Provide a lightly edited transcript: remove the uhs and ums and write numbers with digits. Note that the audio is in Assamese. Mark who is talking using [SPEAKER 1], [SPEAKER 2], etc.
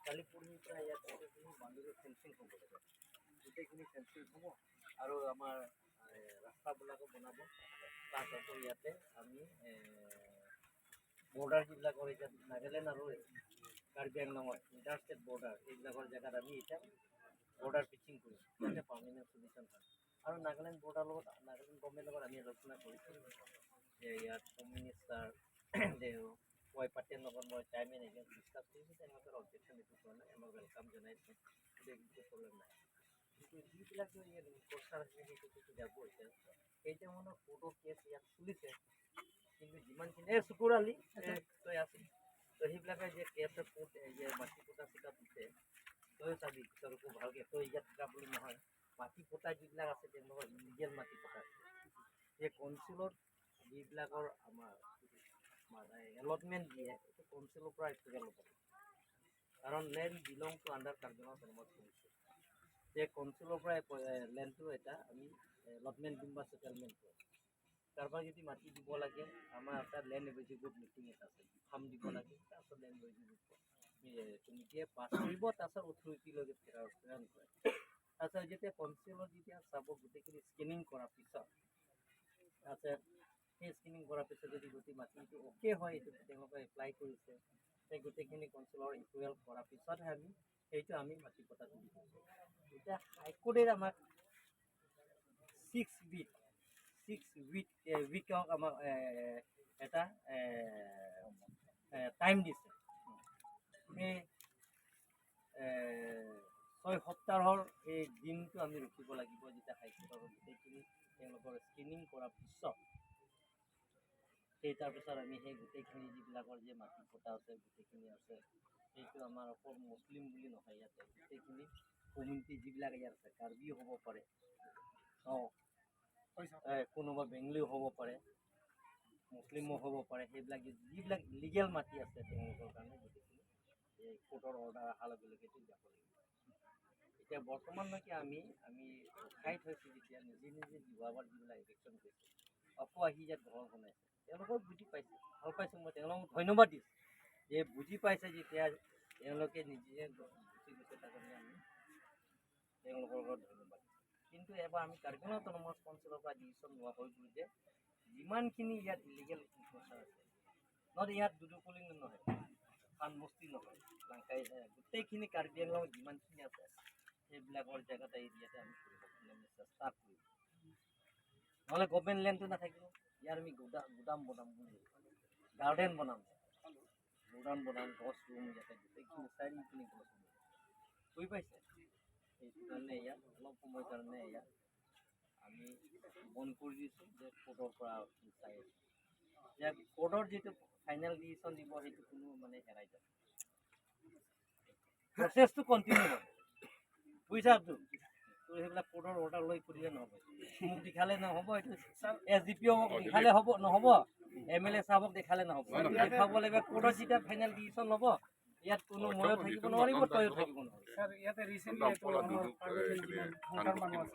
[SPEAKER 1] কালি পৰহিৰ পৰা ইয়াত মানুহে ফেঞ্চিং হ'ব লাগে গোটেইখিনি ফেঞ্চিং হ'ব আৰু আমাৰ ৰাস্তাবিলাকো বনাব তাৰপাছত ইয়াতে আমি বৰ্ডাৰ যিবিলাকৰ এতিয়া নাগালেণ্ড আৰু কাৰ্বি আংলঙৰ ইণ্টাৰষ্টেট বৰ্ডাৰ এইবিলাকৰ জেগাত আমি এতিয়া বৰ্ডাৰ পিচিং কৰিম যাতে পাৰ্মানেণ্ট চলিউশ্যন হয় আৰু নাগালেণ্ড বৰ্ডাৰ লগত নাগালেণ্ড গভৰ্ণমেণ্টৰ লগত আমি আলোচনা কৰিছোঁ যে ইয়াত হোম মিনিষ্টাৰ মই পাৰ্টিৰ লগত মই টাইম এগেইনষ্ট ডিছকাছ কৰিছোঁ তেওঁলোকৰ অবজেকশ্যন একো কৰা নাই আমাক ৱেলকাম জনাইছে একো প্ৰব্লেম নাই কিন্তু যিবিলাক কৰ্চাৰ আছে সেইটো যাব এতিয়া কেইটামানৰ কোৰ্টৰ কেছ ইয়াত চলিছে কিন্তু যিমানখিনি চকুৰ আলি তই আছে তো সেইবিলাকে যে কেছ কোৰ্ট যে মাটি পতা চিটা দিছে তই চাবি তেওঁলোকো ভালকৈ তই ইয়াত থকা বুলি নহয় মাটি পতা যিবিলাক আছে তেওঁলোকৰ ইলিগেল মাটি পতা এই কনচিলত যিবিলাকৰ আমাৰ এলটমেণ্ট দিয়ে এইটো কনচিলৰ পৰা এপ্ৰুভেল ল'ব কাৰণ land belong to under Karbi Anglong autonomous commission যে কনচিলৰ পৰা লেণ্ডটো এটা আমি এলটমেণ্ট দিম বা ছেটেলমেণ্ট কৰিম কাৰোবাক যদি মাটি দিব লাগে আমাৰ এটা লেণ্ড এভিজিবুট মিটিং এটা আছে ফাৰ্ম দিব লাগে তাৰপিছত লেণ্ড এভিজিবুট কমিটিয়ে পাছ কৰিব তাৰপিছত অথৰিটিলৈকে প্ৰেৰণ কৰে তাৰপিছত যেতিয়া কনচিলত যেতিয়া চাব গোটেইখিনি স্কেনিং কৰাৰ পিছত তাৰপিছত সেই স্কেনিং কৰাৰ পিছত যদি গোটেই মাটিটো অ'কে হয় এইটো তেওঁলোকে এপ্লাই কৰিছে সেই গোটেইখিনি কনচিলৰ এপ্ৰুভেল কৰাৰ পিছতহে আমি মাটি পতাটো দিব এতিয়া হাইকোৰ্টে আমাক 6 উইকক আমাক এটা টাইম দিছে সেই 6 সপ্তাহৰ এই দিনটো আমি ৰখিব লাগিব যেতিয়া হাইকোৰ্টৰ গোটেইখিনি তেওঁলোকৰ স্কেনিং কৰাৰ পিছত সেই তাৰপিছত আমি সেই গোটেইখিনি যিবিলাকৰ যে মাটি পতা আছে গোটেইখিনি আছে সেইটো আমাৰ অকল মুছলিম বুলি নহয় ইয়াতে গোটেইখিনি কমিউনিটি যিবিলাক ইয়াত আছে কাৰ্বিও হ'ব পাৰে কোনোবা বেংগলীও হ'ব পাৰে মুছলিমো হ'ব পাৰে সেইবিলাক যিবিলাক লিগেল মাটি আছে তেওঁলোকৰ কাৰণে গোটেইখিনি এই কোৰ্টৰ অৰ্ডাৰ অহাৰ লগে লগে যাব লাগিব এতিয়া বৰ্তমানলৈকে আমি ৰখাই থৈছোঁ যেতিয়া নিজে যোৱাবাৰ যিবিলাক ইলেকশ্যন কৰিছে আকৌ আহি ইয়াত ঘৰ বনাইছে তেওঁলোকক বুজি পাইছে ভাল পাইছোঁ মই তেওঁলোকক ধন্যবাদ দিছোঁ যে বুজি পাইছে যেতিয়া তেওঁলোকে নিজে গুচি গৈছে তাৰ কাৰণে আমি তেওঁলোকৰ ঘৰত ধন্যবাদ দিছোঁ কিন্তু এবাৰ আমি কাৰ্বি আংলং অট'নমাছ কাউন্সিলৰ পৰা ডিচিশ্যন লোৱা হৈ গ'ল যে যিমানখিনি ইয়াত ইলিগেল ইনফ্ৰাষ্ট্ৰাকচাৰ আছে নহ'লে ইয়াত দুদুকলি নহয় পাণবস্তি নহয় লাংকাই গোটেইখিনি কাৰ্বি আংলং যিমানখিনি আছে সেইবিলাকৰ জেগাত এৰিয়াতে আমি কৰিব কাৰণে চেষ্টা কৰিম নহ'লে গভৰ্ণমেণ্ট লেণ্ডটো নাথাকিব ইয়াৰ আমি গুদাম বনাম বুলি গাৰ্ডেন বনাম গছ ৰুম ইয়াতে গোটেইখিনি চাৰিখিনি গছ ৰুম বুজি পাইছে সেইটো কাৰণে ইয়াত অলপ সময়ৰ কাৰণে ইয়াত আমি বন্ধ কৰি দিছোঁ যে কোৰ্টৰ পৰা চাই আছোঁ যে কোৰ্টৰ যিটো ফাইনেল ডিচিশ্যন দিব সেইটো কোনো মানে হেৰাই যাব প্ৰচেছটো কণ্টিনিউ হ'ব বুজিছা তোৰ সেইবিলাক কোৰ্টৰ অৰ্ডাৰ লৈ কৰিলে নহ'ব মোক দেখালে নহ'ব এইটো SDPO দেখালে হ'ব নহ'ব MLA চাহাবক দেখালে নহ'ব দেখাব লাগিব কোৰ্টৰ যেতিয়া ফাইনেল ডিচিশ্যন ল'ব ইয়াত কোনো ময়ো থাকিব নোৱাৰিব তয়ো থাকিব নোৱাৰিব